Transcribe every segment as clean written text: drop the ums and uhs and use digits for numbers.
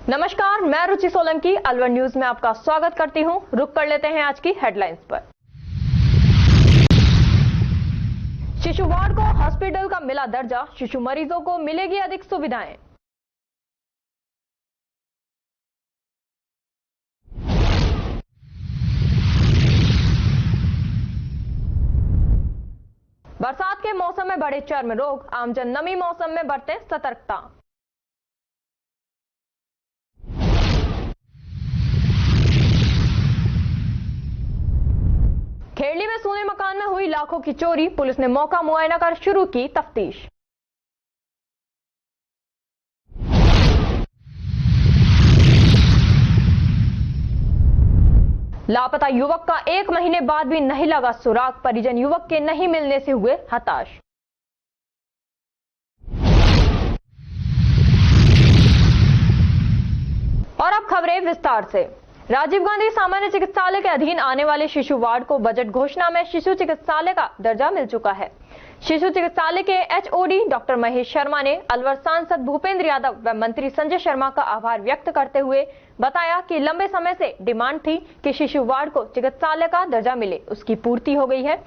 नमस्कार, मैं रुचि सोलंकी अलवर न्यूज में आपका स्वागत करती हूं। रुक कर लेते हैं आज की हेडलाइंस पर। शिशु वार्ड को हॉस्पिटल का मिला दर्जा, शिशु मरीजों को मिलेगी अधिक सुविधाएं। बरसात के मौसम में बढ़े चर्म रोग, आमजन नमी मौसम में बरतें सतर्कता। खेरली में सोने मकान में हुई लाखों की चोरी, पुलिस ने मौका मुआयना कर शुरू की तफ्तीश। लापता युवक का 1 महीने बाद भी नहीं लगा सुराग, परिजन युवक के नहीं मिलने से हुए हताश। और अब खबरें विस्तार से। राजीव गांधी सामान्य चिकित्सालय के अधीन आने वाले शिशु वार्ड को बजट घोषणा में शिशु चिकित्सालय का दर्जा मिल चुका है। शिशु चिकित्सालय के एचओडी डॉक्टर महेश शर्मा ने अलवर सांसद भूपेंद्र यादव व मंत्री संजय शर्मा का आभार व्यक्त करते हुए बताया कि लंबे समय से डिमांड थी कि शिशु वार्ड को चिकित्सालय का दर्जा मिले, उसकी पूर्ति हो गई है।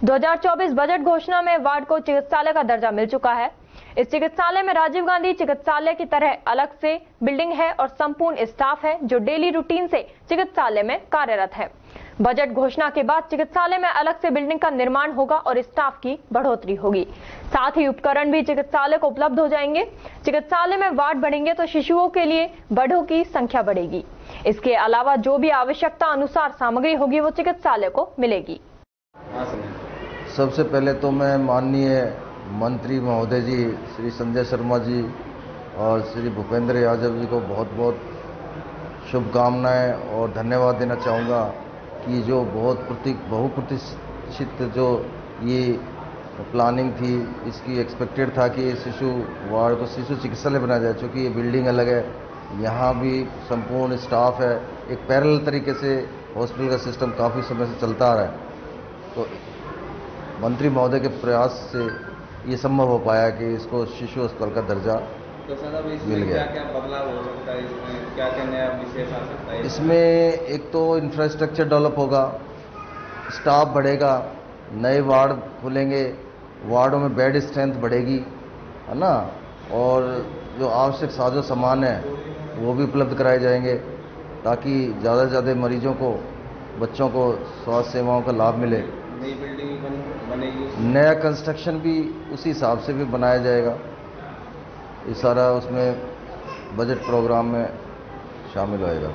2024 बजट घोषणा में वार्ड को चिकित्सालय का दर्जा मिल चुका है। इस चिकित्सालय में राजीव गांधी चिकित्सालय की तरह अलग से बिल्डिंग है और संपूर्ण स्टाफ है जो डेली रूटीन से चिकित्सालय में कार्यरत है। बजट घोषणा के बाद चिकित्सालय में अलग से बिल्डिंग का निर्माण होगा और स्टाफ की बढ़ोतरी होगी। साथ ही उपकरण भी चिकित्सालय को उपलब्ध हो जाएंगे। चिकित्सालय में वार्ड बढ़ेंगे तो शिशुओं के लिए बेडों की संख्या बढ़ेगी। इसके अलावा जो भी आवश्यकता अनुसार सामग्री होगी वो चिकित्सालय को मिलेगी। सबसे पहले तो मैं माननीय मंत्री महोदय जी श्री संजय शर्मा जी और श्री भूपेंद्र यादव जी को बहुत बहुत शुभकामनाएं और धन्यवाद देना चाहूँगा कि जो बहुत बहुप्रतीक्षित जो ये प्लानिंग थी, इसकी एक्सपेक्टेड था कि शिशु वार्ड को शिशु चिकित्सालय बनाया जाए। चूँकि ये बिल्डिंग अलग है, यहाँ भी संपूर्ण स्टाफ है, एक पैरेलल तरीके से हॉस्पिटल का सिस्टम काफ़ी समय से चलता आ रहा है। तो मंत्री महोदय के प्रयास से ये संभव हो पाया कि इसको शिशु अस्पताल का दर्जा मिल गया। क्या बदलाव हो सकता है इसमें, क्या नया विशेष आ सकता है इसमें? एक तो इंफ्रास्ट्रक्चर डेवलप होगा, स्टाफ बढ़ेगा, नए वार्ड खुलेंगे, वार्डों में बेड स्ट्रेंथ बढ़ेगी, है ना, और जो आवश्यक साजो सामान है वो भी उपलब्ध कराए जाएंगे ताकि ज़्यादा से ज़्यादा मरीजों को, बच्चों को स्वास्थ्य सेवाओं का लाभ मिले। नई बिल्डिंग बनेगी, नया कंस्ट्रक्शन भी उसी हिसाब से भी बनाया जाएगा। ये सारा उसमें बजट प्रोग्राम में शामिल होएगा।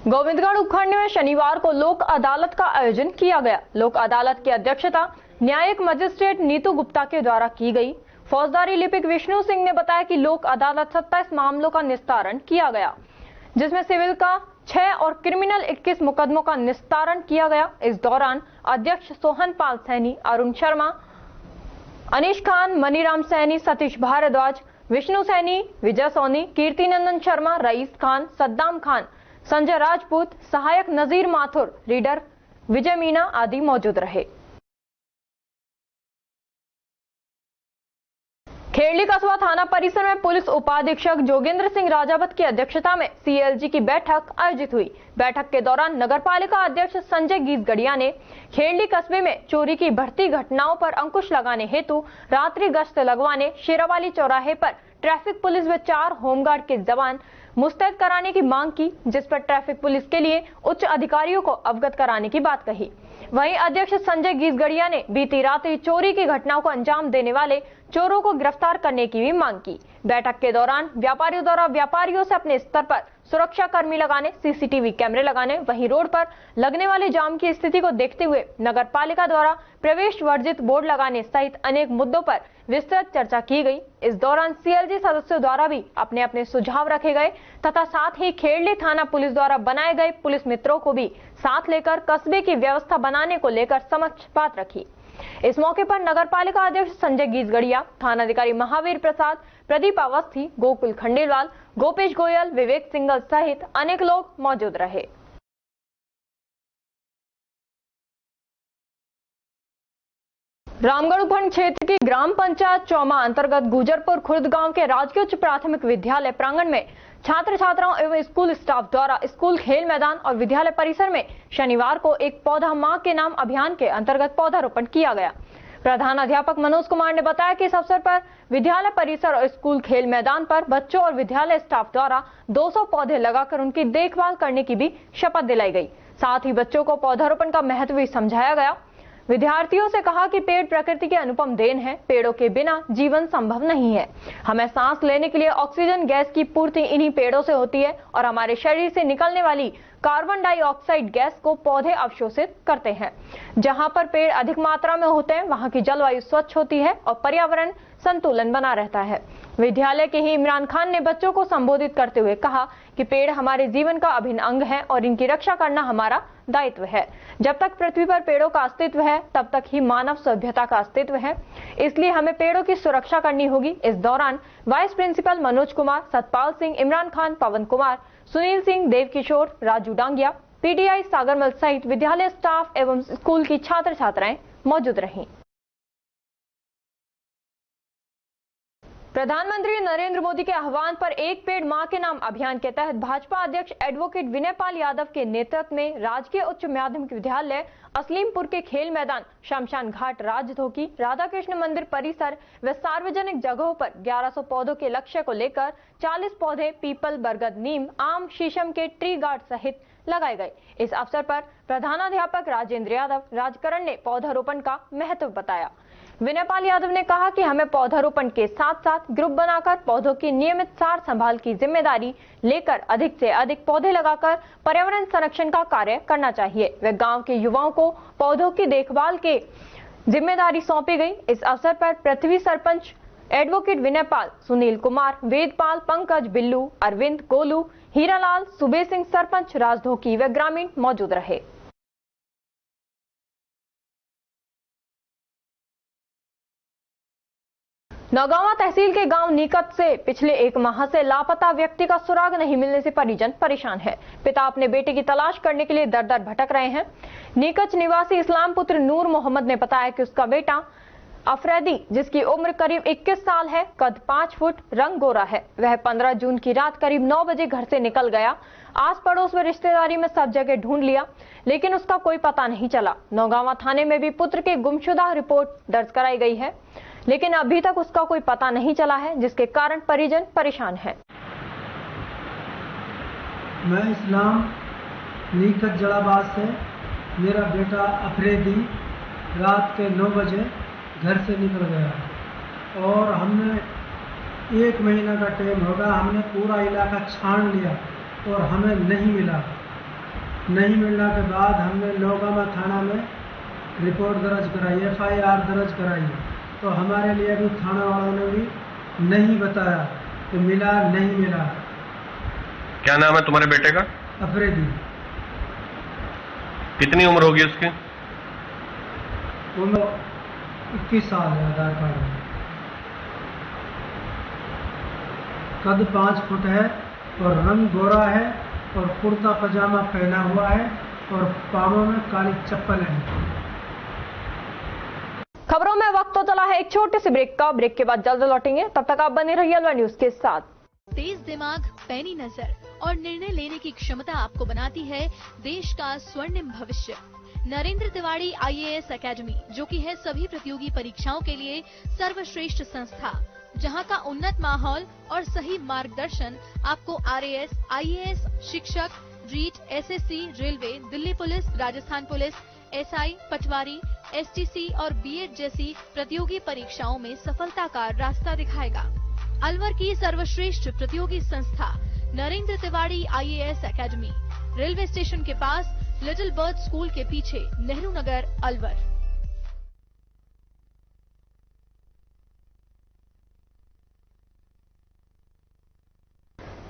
गोविंदगढ़ उपखंड में शनिवार को लोक अदालत का आयोजन किया गया। लोक अदालत की अध्यक्षता न्यायिक मजिस्ट्रेट नीतू गुप्ता के द्वारा की गई। फौजदारी लिपिक विष्णु सिंह ने बताया कि लोक अदालत 27 मामलों का निस्तारण किया गया, जिसमें सिविल का 6 और क्रिमिनल 21 मुकदमों का निस्तारण किया गया। इस दौरान अध्यक्ष सोहन पाल सैनी, अरुण शर्मा, अनीश खान, मनीराम सैनी, सतीश भारद्वाज, विष्णु सैनी, विजय सोनी, कीर्तिनंदन शर्मा, रईस खान, सद्दाम खान, संजय राजपूत, सहायक नजीर माथुर, रीडर विजय मीना आदि मौजूद रहे। खेरली कस्बा थाना परिसर में पुलिस उपाधीक्षक जोगेंद्र सिंह राजावत की अध्यक्षता में सीएलजी की बैठक आयोजित हुई। बैठक के दौरान नगरपालिका अध्यक्ष संजय गीसगढ़िया ने खेरली कस्बे में चोरी की बढ़ती घटनाओं पर अंकुश लगाने हेतु रात्रि गश्त लगवाने, शेरावाली चौराहे पर ट्रैफिक पुलिस व 4 होमगार्ड के जवान मुस्तैद कराने की मांग की, जिस पर ट्रैफिक पुलिस के लिए उच्च अधिकारियों को अवगत कराने की बात कही। वहीं अध्यक्ष संजय गीसगढ़िया ने बीती रात्रि चोरी की घटनाओं को अंजाम देने वाले चोरों को गिरफ्तार करने की भी मांग की। बैठक के दौरान व्यापारियों द्वारा व्यापारियों से अपने स्तर पर सुरक्षा कर्मी लगाने, सीसीटीवी कैमरे लगाने, वहीं रोड पर लगने वाले जाम की स्थिति को देखते हुए नगर पालिका द्वारा प्रवेश वर्जित बोर्ड लगाने सहित अनेक मुद्दों पर विस्तृत चर्चा की गई। इस दौरान सीएलजी सदस्यों द्वारा भी अपने अपने सुझाव रखे गए तथा साथ ही खेरली थाना पुलिस द्वारा बनाए गए पुलिस मित्रों को भी साथ लेकर कस्बे की व्यवस्था बनाने को लेकर समक्ष बात रखी। इस मौके पर नगर पालिका अध्यक्ष संजय गीसगढ़िया, थानाधिकारी महावीर प्रसाद, प्रदीप अवस्थी, गोकुल खंडेलवाल, गोपेश गोयल, विवेक सिंगल सहित अनेक लोग मौजूद रहे। रामगढ़ उपखंड क्षेत्र की ग्राम पंचायत चौमा अंतर्गत गुजरपुर खुर्द गांव के राजकीय उच्च प्राथमिक विद्यालय प्रांगण में छात्र छात्राओं एवं स्कूल स्टाफ द्वारा स्कूल खेल मैदान और विद्यालय परिसर में शनिवार को एक पौधा मां के नाम अभियान के अंतर्गत पौधारोपण किया गया। प्रधान अध्यापक मनोज कुमार ने बताया कि इस अवसर पर विद्यालय परिसर और स्कूल खेल मैदान पर बच्चों और विद्यालय स्टाफ द्वारा 200 पौधे लगाकर उनकी देखभाल करने की भी शपथ दिलाई गई। साथ ही बच्चों को पौधारोपण का महत्व भी समझाया गया। विद्यार्थियों से कहा कि पेड़ प्रकृति के अनुपम देन है, पेड़ों के बिना जीवन संभव नहीं है। हमें सांस लेने के लिए ऑक्सीजन गैस की पूर्ति इन्हीं पेड़ों से होती है और हमारे शरीर से निकलने वाली कार्बन डाइऑक्साइड गैस को पौधे अवशोषित करते हैं। जहां पर पेड़ अधिक मात्रा में होते हैं वहां की जलवायु स्वच्छ होती है और पर्यावरण संतुलन बना रहता है। विद्यालय के ही इमरान खान ने बच्चों को संबोधित करते हुए कहा कि पेड़ हमारे जीवन का अभिन्न अंग है और इनकी रक्षा करना हमारा दायित्व है। जब तक पृथ्वी पर पेड़ों का अस्तित्व है तब तक ही मानव सभ्यता का अस्तित्व है, इसलिए हमें पेड़ों की सुरक्षा करनी होगी। इस दौरान वाइस प्रिंसिपल मनोज कुमार, सतपाल सिंह, इमरान खान, पवन कुमार, सुनील सिंह, देव किशोर, राजू डांगिया, पीटीआई सागरमल सहित विद्यालय स्टाफ एवं स्कूल की छात्र छात्राएं मौजूद रहीं। प्रधानमंत्री नरेंद्र मोदी के आह्वान पर एक पेड़ मां के नाम अभियान के तहत भाजपा अध्यक्ष एडवोकेट विनय पाल यादव के नेतृत्व में राजकीय उच्च माध्यमिक विद्यालय असलीमपुर के खेल मैदान, शमशान घाट, राजधोकी, राधा कृष्ण मंदिर परिसर व सार्वजनिक जगहों पर 1100 पौधों के लक्ष्य को लेकर 40 पौधे पीपल, बरगद, नीम, आम, शीशम के ट्री गार्ड सहित लगाए गए। इस अवसर पर प्रधानाध्यापक राजेंद्र यादव राजकरण ने पौधारोपण का महत्व बताया। विनय पाल यादव ने कहा कि हमें पौधारोपण के साथ साथ ग्रुप बनाकर पौधों की नियमित सार संभाल की जिम्मेदारी लेकर अधिक से अधिक पौधे लगाकर पर्यावरण संरक्षण का कार्य करना चाहिए। वे गांव के युवाओं को पौधों की देखभाल की जिम्मेदारी सौंपी गई। इस अवसर पर पृथ्वी सरपंच एडवोकेट विनय पाल, सुनील कुमार, वेदपाल, पंकज, बिल्लू, अरविंद, गोलू, हीरालाल, सुबे सिंह, सरपंच राजधोकी व ग्रामीण मौजूद रहे। नौगांवा तहसील के गांव नीकत से पिछले 1 माह से लापता व्यक्ति का सुराग नहीं मिलने से परिजन परेशान है। पिता अपने बेटे की तलाश करने के लिए दर दर भटक रहे हैं। नीकत निवासी इस्लाम पुत्र नूर मोहम्मद ने बताया कि उसका बेटा अफरीदी, जिसकी उम्र करीब 21 साल है, कद 5 फुट, रंग गोरा है, वह 15 जून की रात करीब 9 बजे घर से निकल गया। आस पड़ोस व रिश्तेदारी में सब जगह ढूंढ लिया लेकिन उसका कोई पता नहीं चला। नौगांवा थाने में भी पुत्र के गुमशुदा रिपोर्ट दर्ज कराई गई है लेकिन अभी तक उसका कोई पता नहीं चला है, जिसके कारण परिजन परेशान हैं। मैं इस्लाम नीकत जलाबाद से, मेरा बेटा अफरीदी रात के 9 बजे घर से निकल गया और हमने 1 महीना का टाइम होगा, हमने पूरा इलाका छान लिया और हमें नहीं मिला। नहीं मिलने के बाद हमने नौगांवा थाना में रिपोर्ट दर्ज कराई, FIR दर्ज कराई, तो हमारे लिए भी थाना वालों ने भी नहीं बताया कि मिला नहीं मिला। क्या नाम है तुम्हारे बेटे का? अफरीदी। कितनी उम्र होगी उसकी? उम्र 21 साल है आधार कार्ड में। कद 5 फुट है और रंग गोरा है और कुर्ता पजामा पहना हुआ है और पाँवों में काली चप्पल है। खबरों में वक्त तो चला है एक छोटे से ब्रेक का। ब्रेक के बाद जल्द लौटेंगे, तब तक आप बने रहिए अलवर न्यूज के साथ। तेज दिमाग, पैनी नजर और निर्णय लेने की क्षमता आपको बनाती है देश का स्वर्णिम भविष्य। नरेंद्र तिवारी IAS एकेडमी, जो कि है सभी प्रतियोगी परीक्षाओं के लिए सर्वश्रेष्ठ संस्था, जहां का उन्नत माहौल और सही मार्गदर्शन आपको RAS, IAS, शिक्षक, REET, SSC, railway, Delhi police, Rajasthan police, SI, patwari, STC और B.Ed जैसी प्रतियोगी परीक्षाओं में सफलता का रास्ता दिखाएगा। अलवर की सर्वश्रेष्ठ प्रतियोगी संस्था Narendra Tiwari IAS academy, railway station के पास, लिटिल बर्ड स्कूल के पीछे, नेहरू नगर, अलवर।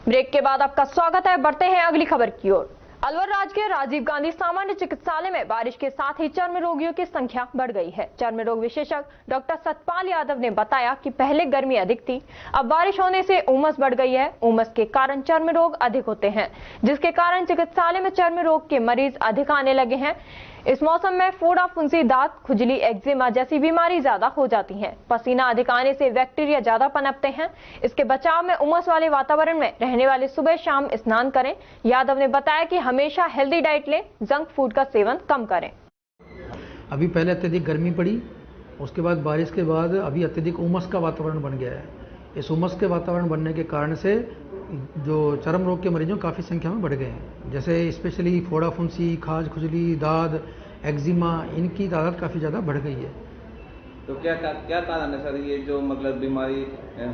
ब्रेक के बाद आपका स्वागत है। बढ़ते हैं अगली खबर की ओर। अलवर राजकीय राजीव गांधी सामान्य चिकित्सालय में बारिश के साथ ही चर्म रोगियों की संख्या बढ़ गई है। चर्म रोग विशेषज्ञ डॉक्टर सतपाल यादव ने बताया कि पहले गर्मी अधिक थी, अब बारिश होने से उमस बढ़ गई है। उमस के कारण चर्म रोग अधिक होते हैं, जिसके कारण चिकित्सालय में चर्म रोग के मरीज अधिक आने लगे हैं। इस मौसम में फोड़ा, फुंसी, दांत, खुजली, एक्जिमा जैसी बीमारी ज्यादा हो जाती है। पसीना अधिक आने से बैक्टीरिया ज्यादा पनपते हैं। इसके बचाव में उमस वाले वातावरण में रहने वाले सुबह शाम स्नान करें। यादव ने बताया कि हमेशा हेल्दी डाइट लें, जंक फूड का सेवन कम करें। अभी पहले अत्यधिक गर्मी पड़ी, उसके बाद बारिश के बाद अभी अत्यधिक उमस का वातावरण बन गया है। इस उमस के वातावरण बनने के कारण से जो चर्म रोग के मरीजों काफ़ी संख्या में बढ़ गए हैं, जैसे स्पेशली फोड़ा, फुंसी, खाज, खुजली, दाद, एक्जिमा, इनकी तादाद काफ़ी ज़्यादा बढ़ गई है। तो क्या कारण है सर, ये जो मतलब बीमारी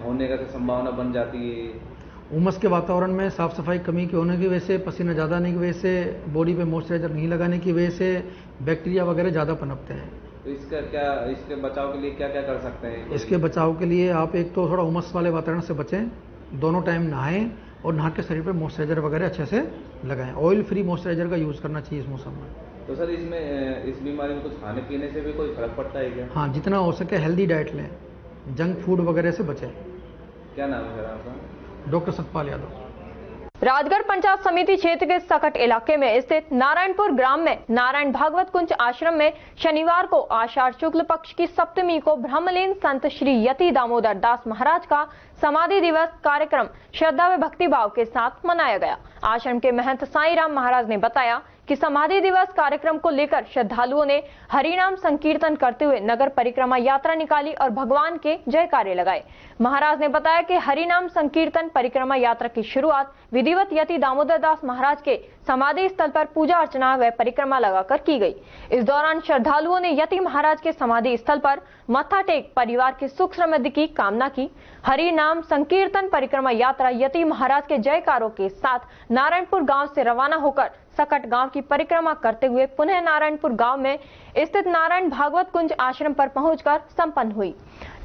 होने का संभावना बन जाती है? उमस के वातावरण में साफ सफाई कमी के होने की वजह से, पसीना ज़्यादा आने की वजह से, बॉडी पे मॉइस्चराइजर नहीं लगाने की वजह से बैक्टीरिया वगैरह ज़्यादा पनपते हैं। तो इसके बचाव के लिए क्या क्या कर सकते हैं? इसके बचाव के लिए आप एक तो थोड़ा उमस वाले वातावरण से बचें, दोनों टाइम नहाएं और नहा के शरीर पर मॉइस्चराइजर वगैरह अच्छे से लगाएं। ऑयल फ्री मॉइस्चराइजर का यूज़ करना चाहिए इस मौसम में। तो सर इसमें इस बीमारी में कुछ खाने पीने से भी कोई फर्क पड़ता है क्या? हाँ, जितना हो सके हेल्दी डाइट लें, जंक फूड वगैरह से बचें। क्या नाम है सर आपका? डॉक्टर सतपाल यादव। राजगढ़ पंचायत समिति क्षेत्र के सकट इलाके में स्थित नारायणपुर ग्राम में नारायण भागवत कुंज आश्रम में शनिवार को आषाढ़ शुक्ल पक्ष की सप्तमी को ब्रह्मलीन संत श्री यति दामोदर दास महाराज का समाधि दिवस कार्यक्रम श्रद्धा व भक्ति भाव के साथ मनाया गया। आश्रम के महंत साईं राम महाराज ने बताया कि समाधि दिवस कार्यक्रम को लेकर श्रद्धालुओं ने हरिनाम संकीर्तन करते हुए नगर परिक्रमा यात्रा निकाली और भगवान के जयकारे लगाए। महाराज ने बताया कि हरिनाम संकीर्तन परिक्रमा यात्रा की शुरुआत विधिवत यति दामोदर दास महाराज के समाधि स्थल पर पूजा अर्चना व परिक्रमा लगाकर की गई। इस दौरान श्रद्धालुओं ने यति महाराज के समाधि स्थल पर मत्था टेक परिवार की सुख समृद्धि की कामना की। हरि नाम संकीर्तन परिक्रमा यात्रा यति महाराज के जयकारों के साथ नारायणपुर गांव से रवाना होकर सकट गांव की परिक्रमा करते हुए पुनः नारायणपुर गांव में स्थित नारायण भागवत कुंज आश्रम पर पहुंचकर संपन्न हुई।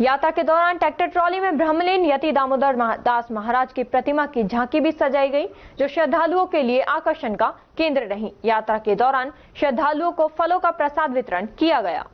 यात्रा के दौरान ट्रैक्टर ट्रॉली में ब्रह्मलीन यति दामोदर दास महाराज की प्रतिमा की झांकी भी सजाई गई, जो श्रद्धालुओं के लिए आकर्षण का केंद्र रही। यात्रा के दौरान श्रद्धालुओं को फलों का प्रसाद वितरण किया गया।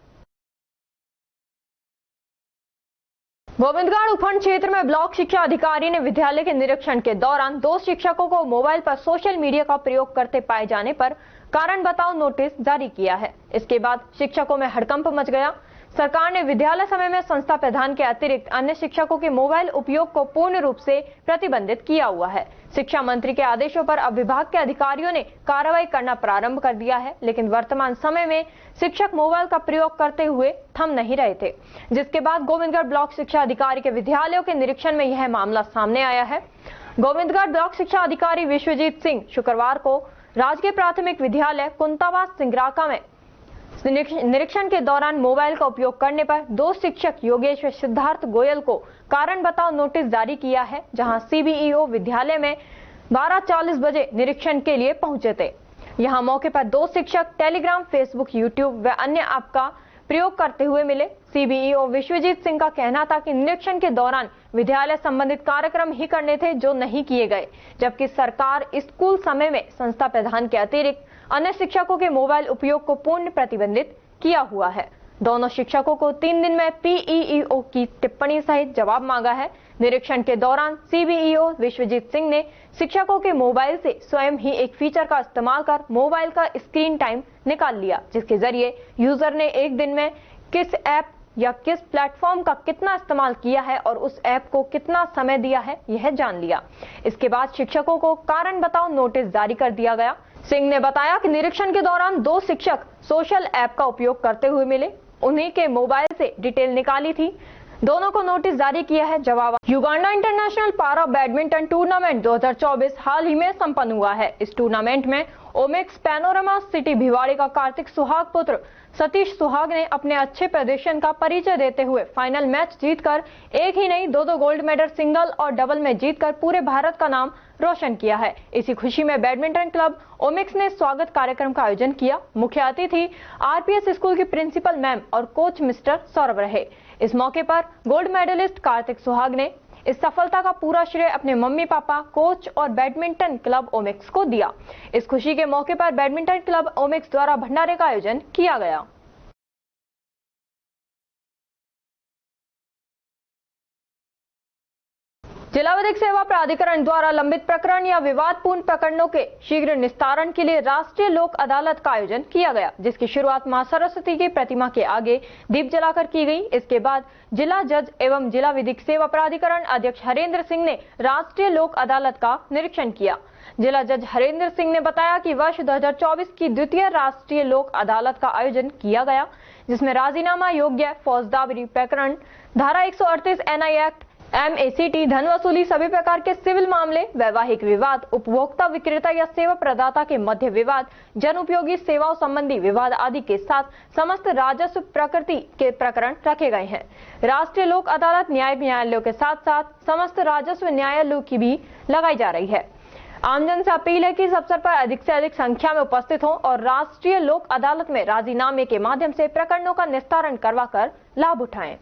गोविंदगढ़ उपखंड क्षेत्र में ब्लॉक शिक्षा अधिकारी ने विद्यालय के निरीक्षण के दौरान 2 शिक्षकों को मोबाइल पर सोशल मीडिया का प्रयोग करते पाए जाने पर कारण बताओ नोटिस जारी किया है। इसके बाद शिक्षकों में हड़कंप मच गया। सरकार ने विद्यालय समय में संस्था प्रधान के अतिरिक्त अन्य शिक्षकों के मोबाइल उपयोग को पूर्ण रूप से प्रतिबंधित किया हुआ है। शिक्षा मंत्री के आदेशों पर अब विभाग के अधिकारियों ने कार्रवाई करना प्रारंभ कर दिया है, लेकिन वर्तमान समय में शिक्षक मोबाइल का प्रयोग करते हुए थम नहीं रहे थे, जिसके बाद गोविंदगढ़ ब्लॉक शिक्षा अधिकारी के विद्यालयों के निरीक्षण में यह मामला सामने आया है। गोविंदगढ़ ब्लॉक शिक्षा अधिकारी विश्वजीत सिंह शुक्रवार को राजकीय प्राथमिक विद्यालय कुंतावास सिंगराका में निरीक्षण के दौरान मोबाइल का उपयोग करने पर 2 शिक्षक योगेश व सिद्धार्थ गोयल को कारण बताओ नोटिस जारी किया है, जहां सीबीईओ विद्यालय में 12:40 बजे निरीक्षण के लिए पहुंचे थे। यहां मौके पर 2 शिक्षक टेलीग्राम, फेसबुक, यूट्यूब व अन्य ऐप का प्रयोग करते हुए मिले। सीबीईओ विश्वजीत सिंह का कहना था कि निरीक्षण के दौरान विद्यालय संबंधित कार्यक्रम ही करने थे जो नहीं किए गए, जबकि सरकार स्कूल समय में संस्था प्रधान के अतिरिक्त अन्य शिक्षकों के मोबाइल उपयोग को पूर्ण प्रतिबंधित किया हुआ है। दोनों शिक्षकों को 3 दिन में पीईईओ की टिप्पणी सहित जवाब मांगा है। निरीक्षण के दौरान सीबीईओ विश्वजीत सिंह ने शिक्षकों के मोबाइल से स्वयं ही एक फीचर का इस्तेमाल कर मोबाइल का स्क्रीन टाइम निकाल लिया, जिसके जरिए यूजर ने एक दिन में किस ऐप या किस प्लेटफॉर्म का कितना इस्तेमाल किया है और उस ऐप को कितना समय दिया है, यह जान लिया। इसके बाद शिक्षकों को कारण बताओ नोटिस जारी कर दिया गया। सिंह ने बताया कि निरीक्षण के दौरान 2 शिक्षक सोशल ऐप का उपयोग करते हुए मिले, उन्हीं के मोबाइल से डिटेल निकाली थी। दोनों को नोटिस जारी किया है। जवाब युगांडा इंटरनेशनल पारा बैडमिंटन टूर्नामेंट 2024 हाल ही में संपन्न हुआ है। इस टूर्नामेंट में ओमेक्स पैनोरमा सिटी भिवाड़ी का कार्तिक सुहाग पुत्र सतीश सुहाग ने अपने अच्छे प्रदर्शन का परिचय देते हुए फाइनल मैच जीतकर एक ही नहीं 2 गोल्ड मेडल सिंगल और डबल में जीतकर पूरे भारत का नाम रोशन किया है। इसी खुशी में बैडमिंटन क्लब ओमेक्स ने स्वागत कार्यक्रम का आयोजन किया। मुख्य अतिथि आरपीएस स्कूल की प्रिंसिपल मैम और कोच मिस्टर सौरभ रहे। इस मौके पर गोल्ड मेडलिस्ट कार्तिक सुहाग ने इस सफलता का पूरा श्रेय अपने मम्मी पापा, कोच और बैडमिंटन क्लब ओमेक्स को दिया। इस खुशी के मौके पर बैडमिंटन क्लब ओमेक्स द्वारा भंडारे का आयोजन किया गया। जिला विधिक सेवा प्राधिकरण द्वारा लंबित प्रकरण या विवादपूर्ण प्रकरणों के शीघ्र निस्तारण के लिए राष्ट्रीय लोक अदालत का आयोजन किया गया, जिसकी शुरुआत मां सरस्वती की प्रतिमा के आगे दीप जलाकर की गई। इसके बाद जिला जज एवं जिला विधिक सेवा प्राधिकरण अध्यक्ष हरेंद्र सिंह ने राष्ट्रीय लोक अदालत का निरीक्षण किया। जिला जज हरेंद्र सिंह ने बताया कि वर्ष 2024 की द्वितीय राष्ट्रीय लोक अदालत का आयोजन किया गया, जिसमें राजीनामा योग्य फौजदारी प्रकरण, धारा 138 NI एक्ट, MACT, धन वसूली, सभी प्रकार के सिविल मामले, वैवाहिक विवाद, उपभोक्ता विक्रेता या सेवा प्रदाता के मध्य विवाद, जन उपयोगी सेवाओं संबंधी विवाद आदि के साथ समस्त राजस्व प्रकृति के प्रकरण रखे गए हैं। राष्ट्रीय लोक अदालत न्यायिक न्यायालयों के साथ साथ समस्त राजस्व न्यायालयों की भी लगाई जा रही है। आमजन से अपील है कि इस अवसर पर अधिक से अधिक संख्या में उपस्थित हों और राष्ट्रीय लोक अदालत में राजीनामे के माध्यम से प्रकरणों का निस्तारण करवाकर लाभ उठाएं।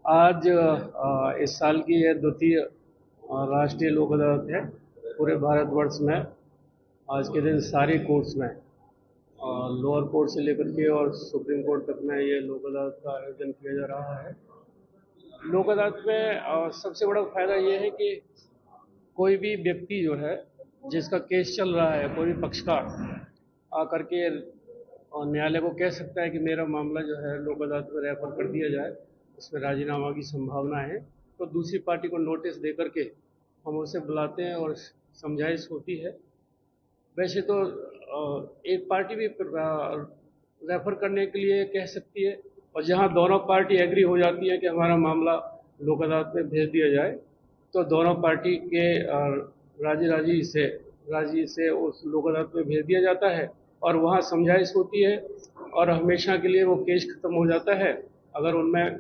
आज इस साल की यह द्वितीय राष्ट्रीय लोक अदालत है। पूरे भारतवर्ष में आज के दिन सारी कोर्ट्स में, लोअर कोर्ट से लेकर के और सुप्रीम कोर्ट तक में ये लोक अदालत का आयोजन किया जा रहा है। लोक अदालत में सबसे बड़ा फायदा ये है कि कोई भी व्यक्ति जो है जिसका केस चल रहा है, कोई भी पक्षकार आकर के न्यायालय को कह सकता है कि मेरा मामला जो है लोक अदालत में रेफर कर दिया जाए, उसमें राजीनामा की संभावना है। तो दूसरी पार्टी को नोटिस दे करके हम उसे बुलाते हैं और समझाइश होती है। वैसे तो एक पार्टी भी रेफर करने के लिए कह सकती है, और जहां दोनों पार्टी एग्री हो जाती है कि हमारा मामला लोक अदालत में भेज दिया जाए, तो दोनों पार्टी के राजी से उस लोक अदालत में भेज दिया जाता है और वहां समझाइश होती है और हमेशा के लिए वो केस खत्म हो जाता है। अगर उनमें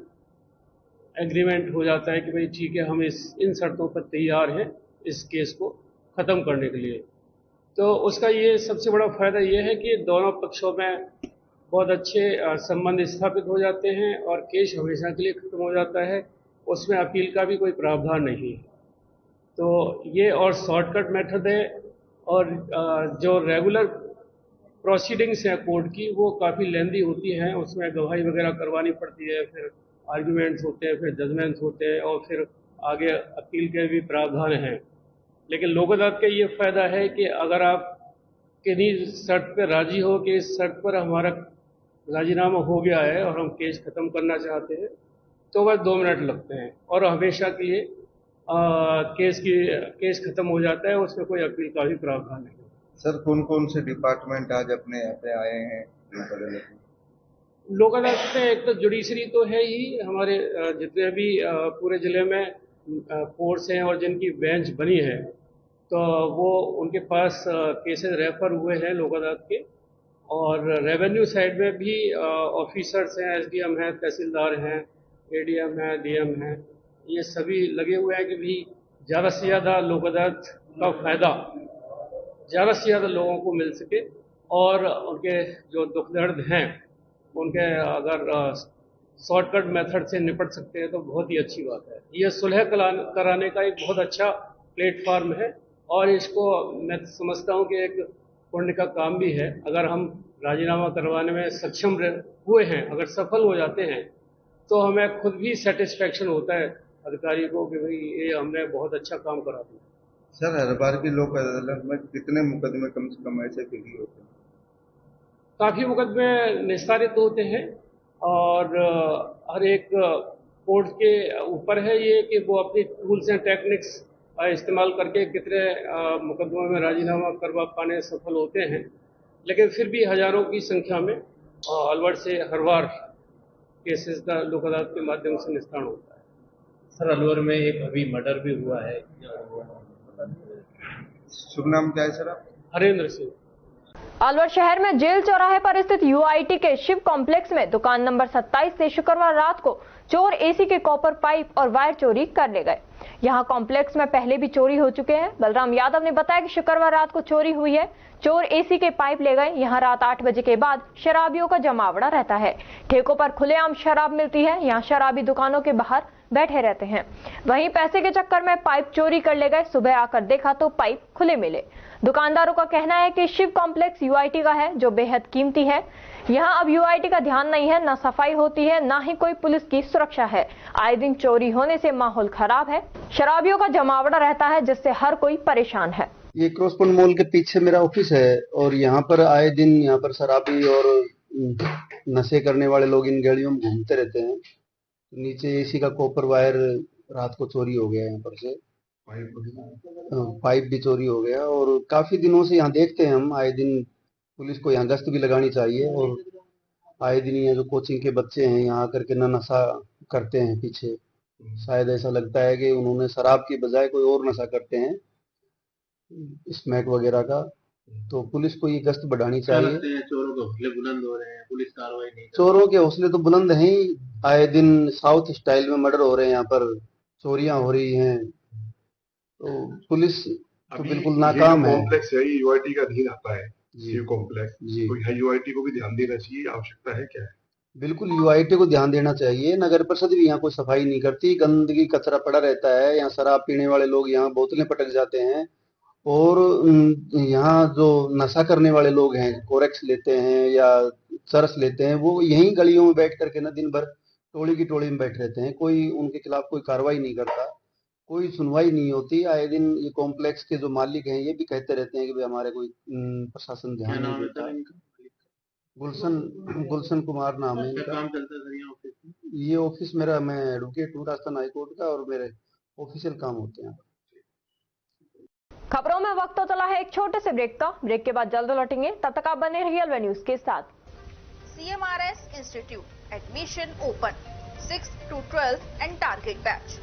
एग्रीमेंट हो जाता है कि भाई ठीक है, हम इन शर्तों पर तैयार हैं इस केस को ख़त्म करने के लिए, तो उसका ये सबसे बड़ा फ़ायदा ये है कि दोनों पक्षों में बहुत अच्छे संबंध स्थापित हो जाते हैं और केस हमेशा के लिए ख़त्म हो जाता है। उसमें अपील का भी कोई प्रावधान नहीं है। तो ये और शॉर्टकट मेथड है। और जो रेगुलर प्रोसीडिंग्स हैं कोर्ट की, वो काफ़ी लेंदी होती हैं। उसमें गवाही वगैरह करवानी पड़ती है, फिर आर्ग्यूमेंट्स होते हैं, फिर जजमेंट्स होते हैं और फिर आगे अपील के भी प्रावधान हैं। लेकिन लोक अदालत का ये फ़ायदा है कि अगर आप किन्हीं शर्त पर राजी हो कि इस शर्त पर हमारा राजीनामा हो गया है और हम केस ख़त्म करना चाहते हैं, तो बस 2 मिनट लगते हैं और हमेशा के लिए केस ख़त्म हो जाता है। उसमें कोई अपील का भी प्रावधान नहीं। सर, कौन कौन से डिपार्टमेंट आज अपने यहाँ पे आए हैं लोक अदालत में? एक तो जुडिशरी तो है ही, हमारे जितने भी पूरे ज़िले में कोर्ट्स हैं और जिनकी बेंच बनी है, तो वो उनके पास केसेस रेफर हुए हैं लोक अदालत के। और रेवेन्यू साइड में भी ऑफिसर्स हैं, SDM हैं, तहसीलदार हैं, ADM हैं, DM हैं, ये सभी लगे हुए हैं कि भी ज़्यादा से ज़्यादा लोक अदालत का फ़ायदा ज़्यादा से ज़्यादा लोगों को मिल सके और उनके जो दुख दर्द हैं उनके अगर शॉर्टकट मेथड से निपट सकते हैं तो बहुत ही अच्छी बात है। ये सुलह कराने का एक बहुत अच्छा प्लेटफॉर्म है और इसको मैं समझता हूँ कि एक पुण्य का काम भी है। अगर हम राजीनामा करवाने में सक्षम हुए हैं, अगर सफल हो जाते हैं, तो हमें खुद भी सेटिस्फेक्शन होता है अधिकारी को कि भाई ये हमने बहुत अच्छा काम करा दिया। सर, हर बार की लोक अदालत में कितने मुकदमे कम से कम ऐसे फिर होते हैं? काफ़ी मुकदमे निस्तारित होते हैं और हर एक कोर्ट के ऊपर है ये कि वो अपनी टूल्स एंड टेक्निक्स इस्तेमाल करके कितने मुकदमों में राजीनामा करवा पाने सफल होते हैं। लेकिन फिर भी हज़ारों की संख्या में अलवर से हर बार केसेस का लोक अदालत के माध्यम से निस्तारण होता है। सर, अलवर में एक अभी मर्डर भी हुआ है। शुभ नाम क्या है सर आप? हरेंद्र सिंह। अलवर शहर में जेल चौराहे पर स्थित UIT के शिव कॉम्प्लेक्स में दुकान नंबर 27 से शुक्रवार रात को चोर AC के कॉपर पाइप और वायर चोरी कर ले गए। यहां कॉम्प्लेक्स में पहले भी चोरी हो चुके हैं। बलराम यादव ने बताया कि शुक्रवार रात को चोरी हुई है। चोर AC के पाइप ले गए। यहां रात 8 बजे के बाद शराबियों का जमावड़ा रहता है। ठेकों पर खुलेआम शराब मिलती है। यहां शराबी दुकानों के बाहर बैठे रहते हैं। वहीं पैसे के चक्कर में पाइप चोरी कर ले गए। सुबह आकर देखा तो पाइप खुले मिले। दुकानदारों का कहना है कि शिव कॉम्प्लेक्स यूआईटी का है, जो बेहद कीमती है। यहाँ अब यूआईटी का ध्यान नहीं है, न सफाई होती है, न ही कोई पुलिस की सुरक्षा है। आए दिन चोरी होने से माहौल खराब है। शराबियों का जमावड़ा रहता है, जिससे हर कोई परेशान है। ये क्रॉसपॉइंट मॉल के पीछे मेरा ऑफिस है और यहाँ पर आए दिन यहाँ पर शराबी और नशे करने वाले लोग इन गलियों में घूमते रहते हैं। नीचे एसी का कॉपर वायर रात को चोरी हो गया, यहाँ पर से पाइप भी चोरी हो गया। और काफी दिनों से यहाँ देखते हैं हम, आए दिन पुलिस को यहाँ गश्त भी लगानी चाहिए। और आए दिन यहाँ जो कोचिंग के बच्चे हैं यहाँ आकर के नशा करते हैं पीछे, शायद ऐसा लगता है कि उन्होंने शराब की बजाय कोई और नशा करते हैं, स्मैक वगैरह का। तो पुलिस को ये गश्त बढ़ानी चाहिए। चोरों के हौसले बुलंद हो रहे हैं, पुलिस कार्रवाई नहीं। चोरों के हौसले तो बुलंद हैं ही, आए दिन साउथ स्टाइल में मर्डर हो रहे हैं, यहाँ पर चोरियां हो रही हैं, तो पुलिस तो बिल्कुल नाकाम है। कॉम्प्लेक्स है, ये यूआईटी का अधीन आता है, शिव कॉम्प्लेक्स जी। तो यहाँ यूआईटी को भी ध्यान देना चाहिए, आवश्यकता है क्या है? बिल्कुल यूआईटी को ध्यान देना चाहिए। नगर परिषद भी यहाँ कोई सफाई नहीं करती, गंदगी कचरा पड़ा रहता है। यहाँ शराब पीने वाले लोग यहाँ बोतलें पटक जाते हैं और यहाँ जो नशा करने वाले लोग हैं, कोरेक्स लेते हैं या चरस लेते हैं, वो यहीं गलियों में बैठ करके ना दिन भर टोली की टोली में बैठ रहते हैं। कोई उनके खिलाफ कोई कार्रवाई नहीं करता, कोई सुनवाई नहीं होती। आए दिन ये कॉम्प्लेक्स के जो मालिक हैं ये भी कहते रहते हैं कि भाई हमारे कोई प्रशासन ध्यान नहीं देता। गुलशन कुमार नाम है इनका। काम चलता है यहाँ ऑफिस में? ये ऑफिस मेरा, मैं एडवोकेट हूँ राजस्थान हाईकोर्ट का और मेरे ऑफिशियल काम होते हैं। खबरों में वक्त तो चला है एक छोटे से ब्रेक का। ब्रेक के बाद जल्द लौटेंगे, तब तक आप बने रहिए अलवर न्यूज के साथ। CMRS institute admission open 6 to 12 and target batch.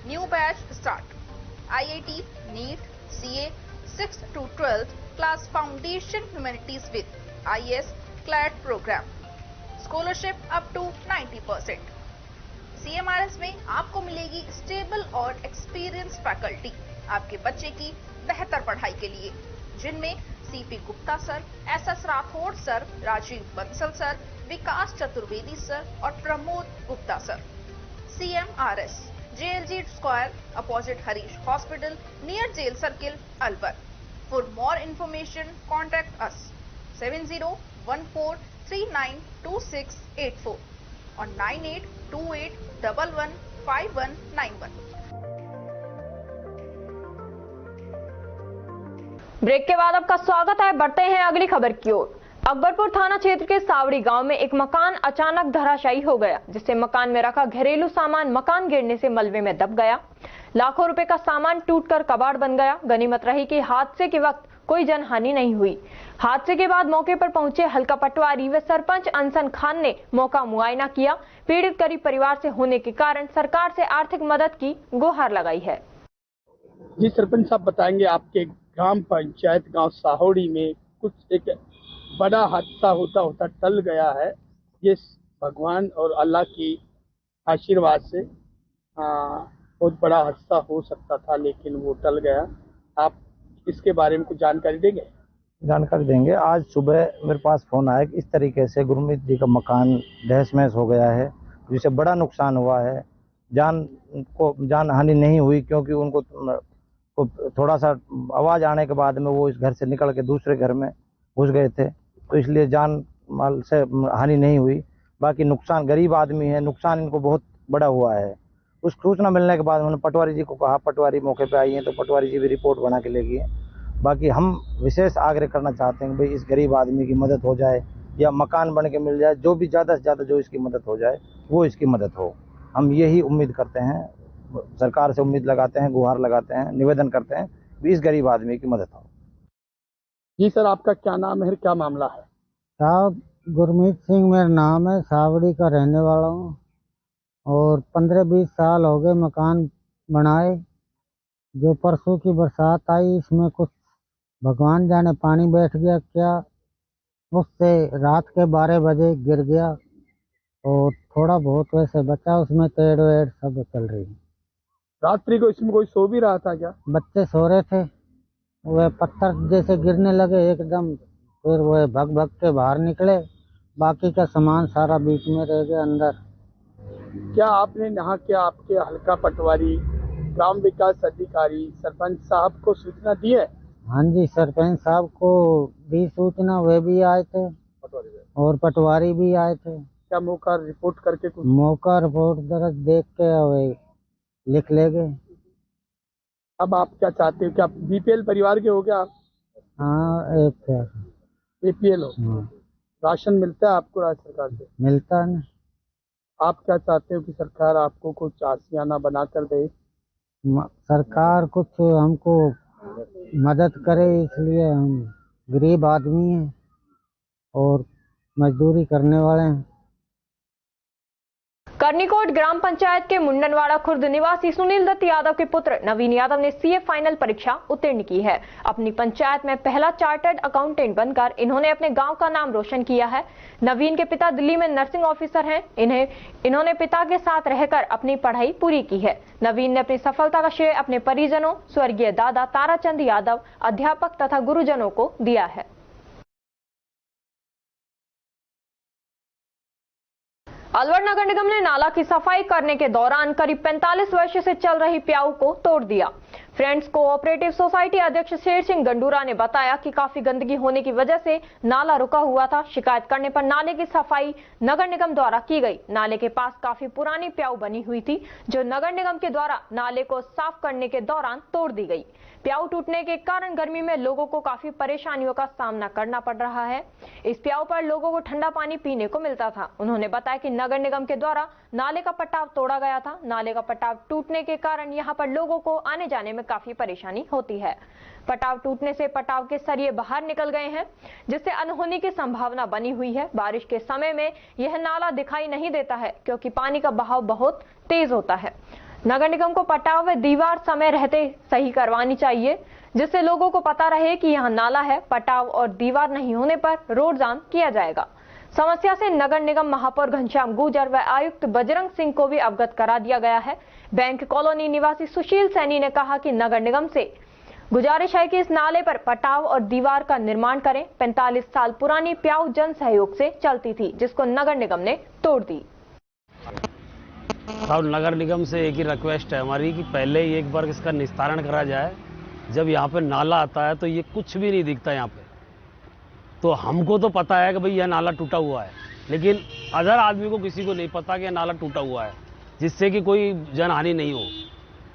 New batch start. IIT, NEET, CA 6 to 12 class foundation humanities with IS CLAT program. Scholarship up to 90%. CMRS में आपको मिलेगी स्टेबल और एक्सपीरियंस फैकल्टी आपके बच्चे की बेहतर पढ़ाई के लिए, जिनमें CP Gupta sir, SS Rathore sir, Rajeev Bansal sir, Vikas Chaturvedi sir और Pramod Gupta sir. CMRS JLG square opposite Harish hospital near jail circle Alwar. For more information contact us 7014392684 और 9828115191। ब्रेक के बाद आपका स्वागत है। बढ़ते हैं अगली खबर की ओर। अकबरपुर थाना क्षेत्र के सावड़ी गांव में एक मकान अचानक धराशायी हो गया, जिससे मकान में रखा घरेलू सामान मकान गिरने से मलबे में दब गया। लाखों रुपए का सामान टूटकर कबाड़ बन गया। गनीमत रही कि हादसे के वक्त कोई जनहानि नहीं हुई। हादसे के बाद मौके पर पहुंचे हल्का पटवारी व सरपंच अनसन खान ने मौका मुआयना किया। पीड़ित गरीब परिवार से होने के कारण सरकार से आर्थिक मदद की गुहार लगाई है। जी सरपंच साहब बताएंगे, आपके ग्राम पंचायत गांव साहोड़ी में कुछ एक बड़ा हादसा होता टल गया है। ये भगवान और अल्लाह की आशीर्वाद से बहुत बड़ा हादसा हो सकता था, लेकिन वो टल गया। आप इसके बारे में कुछ जानकारी देंगे? जानकारी देंगे। आज सुबह मेरे पास फोन आया कि इस तरीके से गुरमीत जी का मकान तहस महस हो गया है, जिससे बड़ा नुकसान हुआ है। जान हानि नहीं हुई, क्योंकि उनको थोड़ा सा आवाज़ आने के बाद में वो इस घर से निकल के दूसरे घर में घुस गए थे, तो इसलिए जान माल से हानि नहीं हुई। बाकी नुकसान, गरीब आदमी है, नुकसान इनको बहुत बड़ा हुआ है। उस सूचना मिलने के बाद उन्होंने पटवारी जी को कहा, पटवारी मौके पे आई हैं, तो पटवारी जी भी रिपोर्ट बना के ले गए। बाकी हम विशेष आग्रह करना चाहते हैं कि भाई इस गरीब आदमी की मदद हो जाए या मकान बन के मिल जाए, जो भी ज़्यादा से ज़्यादा जो इसकी मदद हो जाए वो इसकी मदद हो। हम यही उम्मीद करते हैं, सरकार से उम्मीद लगाते हैं, गुहार लगाते हैं, निवेदन करते हैं कि इस गरीब आदमी की मदद हो। जी सर, आपका क्या नाम है, क्या मामला है? साहब गुरमीत सिंह मेरा नाम है, सावड़ी का रहने वाला हूँ और 15-20 साल हो गए मकान बनाए। जो परसों की बरसात आई, इसमें कुछ भगवान जाने पानी बैठ गया क्या, उससे रात के 12 बजे गिर गया और थोड़ा बहुत वैसे बचा, उसमें तेड़ वेड़ सब चल रही है। रात्रि को इसमें कोई सो भी रहा था क्या? बच्चे सो रहे थे, वह पत्थर जैसे गिरने लगे एकदम, फिर वह भग भग के बाहर निकले, बाकी का सामान सारा बीच में रह गया अंदर। क्या आपने यहाँ के आपके हल्का पटवारी, ग्राम विकास अधिकारी, सरपंच साहब को सूचना दी है? हाँ जी, सरपंच साहब को दी सूचना, वे भी आए थे और पटवारी भी आए थे। क्या मौका रिपोर्ट करके कुछ? मौका रिपोर्ट दर्ज देख के वे लिख ले गए। अब आप क्या चाहते हो? क्या बीपीएल परिवार के हो क्या आप? हाँ, APL हो। राशन मिलता है आपको राज्य सरकार से? मिलता है ना। आप क्या चाहते हो कि सरकार आपको कुछ आशियाना बना कर दे? सरकार कुछ हमको मदद करे, इसलिए हम गरीब आदमी हैं और मजदूरी करने वाले हैं। करनीकोट ग्राम पंचायत के मुंडनवाड़ा खुर्द निवासी सुनील दत्त यादव के पुत्र नवीन यादव ने सीए फाइनल परीक्षा उत्तीर्ण की है। अपनी पंचायत में पहला चार्टर्ड अकाउंटेंट बनकर इन्होंने अपने गांव का नाम रोशन किया है। नवीन के पिता दिल्ली में नर्सिंग ऑफिसर हैं। इन्होंने पिता के साथ रहकर अपनी पढ़ाई पूरी की है। नवीन ने अपनी सफलता का श्रेय अपने परिजनों, स्वर्गीय दादा ताराचंद यादव, अध्यापक तथा गुरुजनों को दिया है। अलवर नगर निगम ने नाला की सफाई करने के दौरान करीब 45 वर्ष से चल रही प्याऊ को तोड़ दिया। फ्रेंड्स कोऑपरेटिव सोसाइटी अध्यक्ष शेर सिंह गंडूरा ने बताया कि काफी गंदगी होने की वजह से नाला रुका हुआ था। शिकायत करने पर नाले की सफाई नगर निगम द्वारा की गई। नाले के पास काफी पुरानी प्याऊ बनी हुई थी, जो नगर निगम के द्वारा नाले को साफ करने के दौरान तोड़ दी गई। प्याऊ टूटने के कारण गर्मी में लोगों को काफी परेशानियों का सामना करना पड़ रहा है। इस प्याऊ पर लोगों को ठंडा पानी पीने को मिलता था। उन्होंने बताया कि नगर निगम के द्वारा नाले का पटाव तोड़ा गया था। नाले का पटाव टूटने के कारण यहां पर लोगों को आने जाने में काफी परेशानी होती है। पटाव टूटने से पटाव के सरिये बाहर निकल गए हैं, जिससे अनहोनी की संभावना बनी हुई है। बारिश के समय में यह नाला दिखाई नहीं देता है, क्योंकि पानी का बहाव बहुत तेज होता है। नगर निगम को पटाव व दीवार समय रहते सही करवानी चाहिए, जिससे लोगों को पता रहे कि यहाँ नाला है। पटाव और दीवार नहीं होने पर रोड जाम किया जाएगा। समस्या से नगर निगम महापौर घनश्याम गुर्जर व आयुक्त बजरंग सिंह को भी अवगत करा दिया गया है। बैंक कॉलोनी निवासी सुशील सैनी ने कहा कि नगर निगम से गुजारिश है कि इस नाले पर पटाव और दीवार का निर्माण करें। 45 साल पुरानी प्याऊ जन सहयोग से चलती थी, जिसको नगर निगम ने तोड़ दी। और नगर निगम से एक ही रिक्वेस्ट है हमारी कि पहले ही एक बार इसका निस्तारण करा जाए। जब यहाँ पे नाला आता है तो ये कुछ भी नहीं दिखता यहाँ पे। तो हमको तो पता है कि भाई यह नाला टूटा हुआ है, लेकिन अदर आदमी को किसी को नहीं पता कि यह नाला टूटा हुआ है, जिससे कि कोई जनहानि नहीं हो।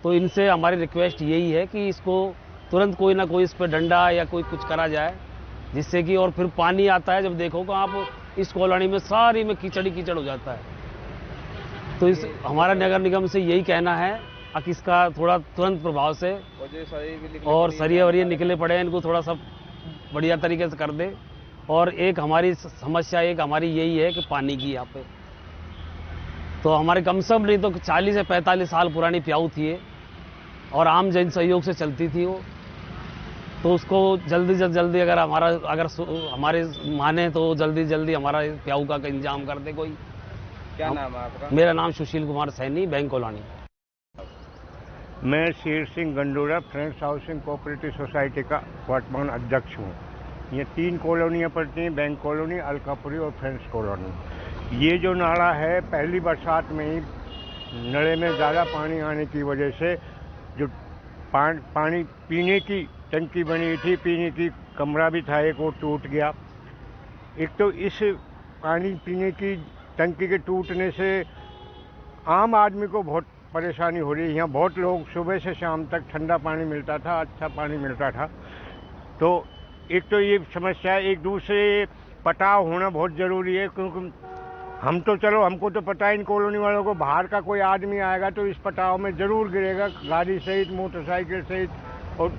तो इनसे हमारी रिक्वेस्ट यही है कि इसको तुरंत कोई ना कोई इस पर डंडा या कोई कुछ करा जाए, जिससे कि और फिर पानी आता है जब देखो तो आप इस कॉलोनी में सारी में कीचड़ ही कीचड़ हो जाता है। तो इस हमारा नगर निगम से यही कहना है कि इसका थोड़ा तुरंत प्रभाव से और सरिये वरिये निकले पड़े, इनको थोड़ा सा बढ़िया तरीके से कर दे। और एक हमारी समस्या एक हमारी यही है कि पानी की यहाँ पे तो हमारे कम से कम नहीं तो 40 से 45 साल पुरानी प्याऊ थी और आम जन सहयोग से चलती थी वो। तो उसको जल्दी से जल्दी अगर हमारे माने तो जल्दी हमारा प्याऊ का इंतजाम कर दे कोई। क्या नाम है आपका? मेरा नाम सुशील कुमार सैनी, बैंक कॉलोनी। मैं Sher Singh Gandura friends housing cooperative society का वर्तमान अध्यक्ष हूँ। ये 3 कॉलोनियाँ पड़ती हैं, बैंक कॉलोनी, अलकापुरी और फ्रेंड्स कॉलोनी। ये जो नाला है पहली बरसात में ही नले में ज़्यादा पानी आने की वजह से जो पानी पीने की टंकी बनी थी, पीने की कमरा भी था एक, वो टूट गया। एक तो इस पानी पीने की टंकी के टूटने से आम आदमी को बहुत परेशानी हो रही है। यहाँ बहुत लोग सुबह से शाम तक ठंडा पानी मिलता था, अच्छा पानी मिलता था। तो एक तो ये समस्या है, एक दूसरे पटाव होना बहुत ज़रूरी है, क्योंकि हम तो चलो हमको तो पता है इन कॉलोनी वालों को, बाहर का कोई आदमी आएगा तो इस पटाव में ज़रूर गिरेगा, गाड़ी सहित, मोटरसाइकिल सहित। और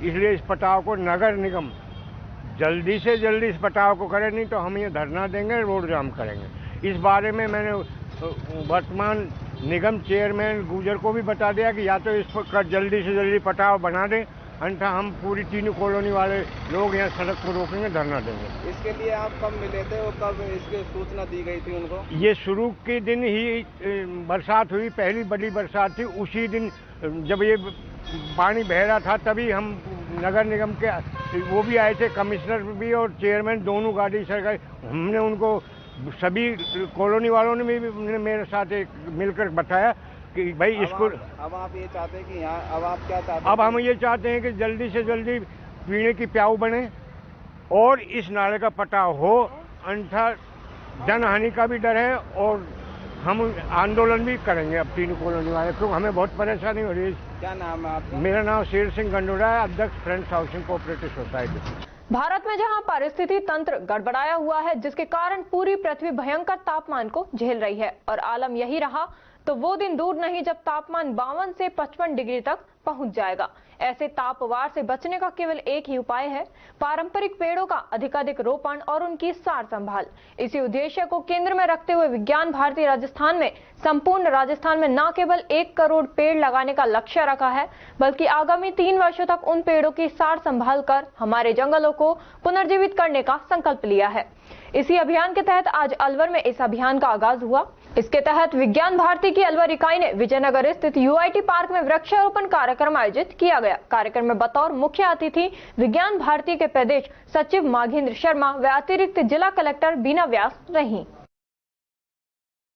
इसलिए इस पटाव को नगर निगम जल्दी से जल्दी इस पटाव को करे, नहीं तो हम ये धरना देंगे, रोड जाम करेंगे। इस बारे में मैंने वर्तमान निगम चेयरमैन गुर्जर को भी बता दिया कि या तो इस पर जल्दी से जल्दी पटाव बना दें, अन्यथा हम पूरी 3 कॉलोनी वाले लोग यहाँ सड़क को रोकेंगे, धरना देंगे। इसके लिए आप कब मिले थे और कब इसकी सूचना दी गई थी उनको? ये शुरू के दिन ही बरसात हुई, पहली बड़ी बरसात थी। उसी दिन जब ये पानी बह रहा था तभी हम नगर निगम के वो भी आए थे, कमिश्नर भी और चेयरमैन, दोनों गाड़ी सरकार। हमने उनको सभी कॉलोनी वालों ने भी मेरे साथ एक मिलकर बताया कि भाई इसको अब आप ये चाहते हैं कि यहाँ अब आप क्या चाहते हैं? अब हम ये चाहते हैं कि जल्दी से जल्दी पीने की प्याऊ बने और इस नाले का पटाव हो, अन्यथा जनहानि का भी डर है और हम आंदोलन भी करेंगे अब तीनों कॉलोनी वाले, क्योंकि हमें बहुत परेशानी हो रही है। क्या नाम है आपका? मेरा नाम शेर सिंह गंडोरा है, अध्यक्ष friends housing cooperative society. Bharat में जहां परिस्थिति तंत्र गड़बड़ाया हुआ है, जिसके कारण पूरी पृथ्वी भयंकर तापमान को झेल रही है और आलम यही रहा तो वो दिन दूर नहीं जब तापमान 52 से 55 डिग्री तक पहुंच जाएगा। ऐसे तापवार से बचने का केवल एक ही उपाय है, पारंपरिक पेड़ों का अधिकाधिक रोपण और उनकी सार संभाल। इसी उद्देश्य को केंद्र में रखते हुए विज्ञान भारती राजस्थान में संपूर्ण राजस्थान में न केवल 1 करोड़ पेड़ लगाने का लक्ष्य रखा है, बल्कि आगामी 3 वर्षों तक उन पेड़ों की सार संभाल कर हमारे जंगलों को पुनर्जीवित करने का संकल्प लिया है। इसी अभियान के तहत आज अलवर में इस अभियान का आगाज हुआ। इसके तहत विज्ञान भारती की अलवर इकाई ने विजयनगर स्थित यूआईटी पार्क में वृक्षारोपण कार्यक्रम आयोजित किया गया। कार्यक्रम में बतौर मुख्य अतिथि विज्ञान भारती के प्रदेश सचिव माघेंद्र शर्मा व अतिरिक्त जिला कलेक्टर बीना व्यास रहीं।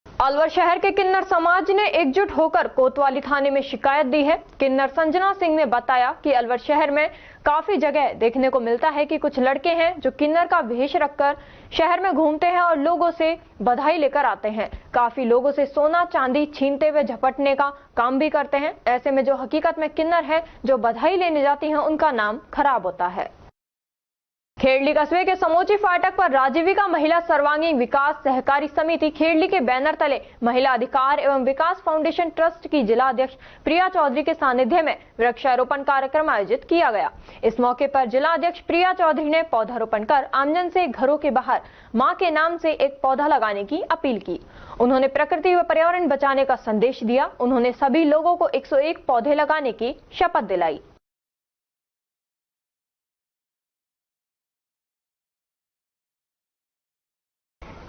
अलवर शहर के किन्नर समाज ने एकजुट होकर कोतवाली थाने में शिकायत दी है। किन्नर संजना सिंह ने बताया कि अलवर शहर में काफी जगह देखने को मिलता है कि कुछ लड़के हैं जो किन्नर का वेश रखकर शहर में घूमते हैं और लोगों से बधाई लेकर आते हैं। काफी लोगों से सोना चांदी छीनते हुए झपटने का काम भी करते हैं। ऐसे में जो हकीकत में किन्नर है जो बधाई लेने जाती हैं, उनका नाम खराब होता है। खेड़ली कस्बे के समोची फाटक पर राजीविका महिला सर्वांगीण विकास सहकारी समिति खेड़ली के बैनर तले महिला अधिकार एवं विकास फाउंडेशन ट्रस्ट की जिला अध्यक्ष प्रिया चौधरी के सानिध्य में वृक्षारोपण कार्यक्रम आयोजित किया गया। इस मौके पर जिला अध्यक्ष प्रिया चौधरी ने पौधारोपण कर आमजन से घरों के बाहर मां के नाम से एक पौधा लगाने की अपील की। उन्होंने प्रकृति व पर्यावरण बचाने का संदेश दिया। उन्होंने सभी लोगों को 101 पौधे लगाने की शपथ दिलाई।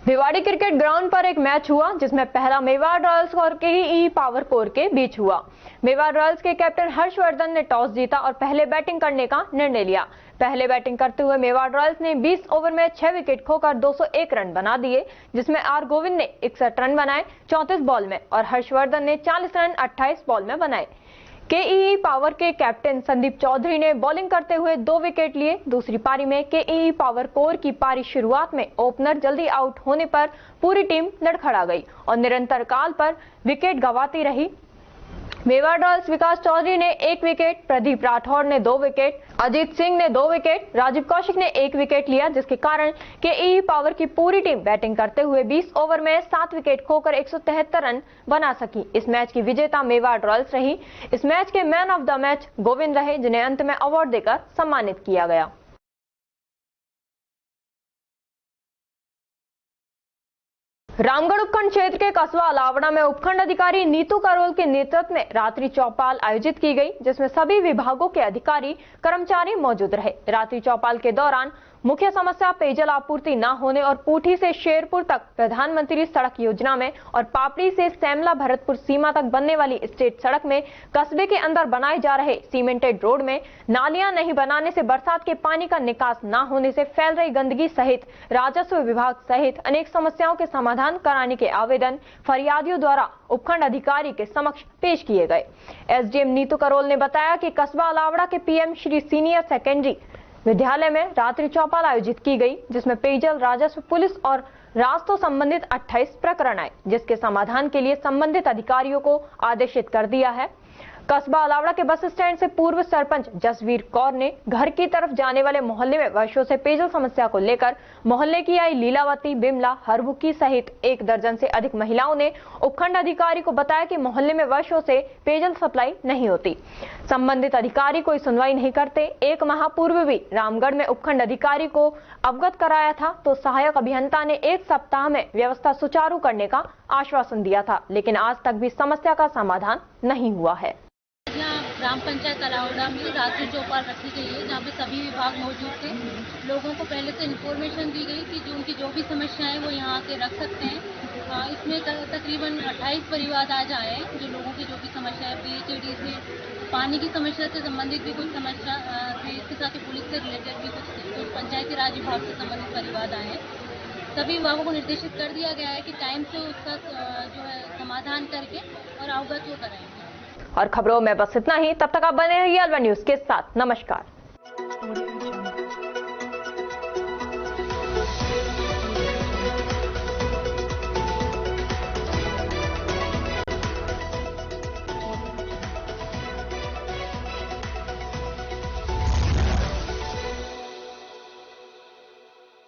भिवाड़ी क्रिकेट ग्राउंड पर एक मैच हुआ जिसमें पहला मेवाड़ रॉयल्स और केई पावर कोर के बीच हुआ। मेवाड़ रॉयल्स के कैप्टन हर्षवर्धन ने टॉस जीता और पहले बैटिंग करने का निर्णय लिया। पहले बैटिंग करते हुए मेवाड़ रॉयल्स ने 20 ओवर में 6 विकेट खोकर 201 रन बना दिए, जिसमें आर गोविंद ने 61 रन बनाए 34 बॉल में और हर्षवर्धन ने 40 रन 28 बॉल में बनाए। केई पावर के कैप्टन संदीप चौधरी ने बॉलिंग करते हुए 2 विकेट लिए। दूसरी पारी में केई पावर कोर की पारी शुरुआत में ओपनर जल्दी आउट होने पर पूरी टीम लड़खड़ा गई और निरंतर काल पर विकेट गंवाती रही। मेवाड़ रॉयल्स विकास चौधरी ने 1 विकेट, प्रदीप राठौर ने 2 विकेट, अजीत सिंह ने 2 विकेट, राजीव कौशिक ने 1 विकेट लिया, जिसके कारण केई पावर की पूरी टीम बैटिंग करते हुए 20 ओवर में 7 विकेट खोकर 173 रन बना सकी। इस मैच की विजेता मेवाड़ रॉयल्स रही। इस मैच के man of the match Govind रहे, जिन्हें अंत में अवार्ड देकर सम्मानित किया गया। रामगढ़ उपखंड क्षेत्र के कस्बा अलावड़ा में उपखंड अधिकारी नीतू करोल के नेतृत्व में रात्रि चौपाल आयोजित की गई, जिसमें सभी विभागों के अधिकारी कर्मचारी मौजूद रहे। रात्रि चौपाल के दौरान मुख्य समस्या पेयजल आपूर्ति न होने और पूठी से शेरपुर तक प्रधानमंत्री सड़क योजना में और पापड़ी से सैमला भरतपुर सीमा तक बनने वाली स्टेट सड़क में कस्बे के अंदर बनाए जा रहे सीमेंटेड रोड में नालियां नहीं बनाने से बरसात के पानी का निकास न होने से फैल रही गंदगी सहित राजस्व विभाग सहित अनेक समस्याओं के समाधान कराने के आवेदन फरियादियों द्वारा उपखंड अधिकारी के समक्ष पेश किए गए। एसडीएम नीतू करोल ने बताया कि कस्बा अलावड़ा के पीएम श्री सीनियर सेकेंडरी विद्यालय में रात्रि चौपाल आयोजित की गई, जिसमें पेयजल, राजस्व, पुलिस और रास्तों संबंधित 28 प्रकरण आए, जिसके समाधान के लिए संबंधित अधिकारियों को आदेशित कर दिया है। कस्बा अलावड़ा के बस स्टैंड से पूर्व सरपंच जसवीर कौर ने घर की तरफ जाने वाले मोहल्ले में वर्षों से पेयजल समस्या को लेकर मोहल्ले की आई लीलावती, बिमला, हरबुकी सहित 1 दर्जन से अधिक महिलाओं ने उपखंड अधिकारी को बताया कि मोहल्ले में वर्षों से पेयजल सप्लाई नहीं होती। संबंधित अधिकारी कोई सुनवाई नहीं करते। 1 माह पूर्व भी रामगढ़ में उपखंड अधिकारी को अवगत कराया था तो सहायक अभियंता ने 1 सप्ताह में व्यवस्था सुचारू करने का आश्वासन दिया था, लेकिन आज तक भी समस्या का समाधान नहीं हुआ है। ग्राम पंचायत अलावड़ा में रात्रि चौपाल रखी गई है, जहाँ पे सभी विभाग मौजूद थे। लोगों को पहले से इन्फॉर्मेशन दी गई कि जो उनकी जो भी समस्याएं वो यहाँ आके रख सकते हैं। इसमें तकरीबन 28 परिवार आज आए हैं, जो लोगों की जो भी समस्या है, पीएचईडी से पानी की समस्या से संबंधित भी कुछ समस्या थी, इसके साथ ही पुलिस से रिलेटेड भी कुछ पंचायती राज विभाग से संबंधित परिवार आए हैं। सभी विभागों को निर्देशित कर दिया गया है कि टाइम से उसका जो है समाधान करके और अवगत वो कराएंगे। और खबरों में बस इतना ही। तब तक आप बने रहिए अलवर न्यूज के साथ। नमस्कार।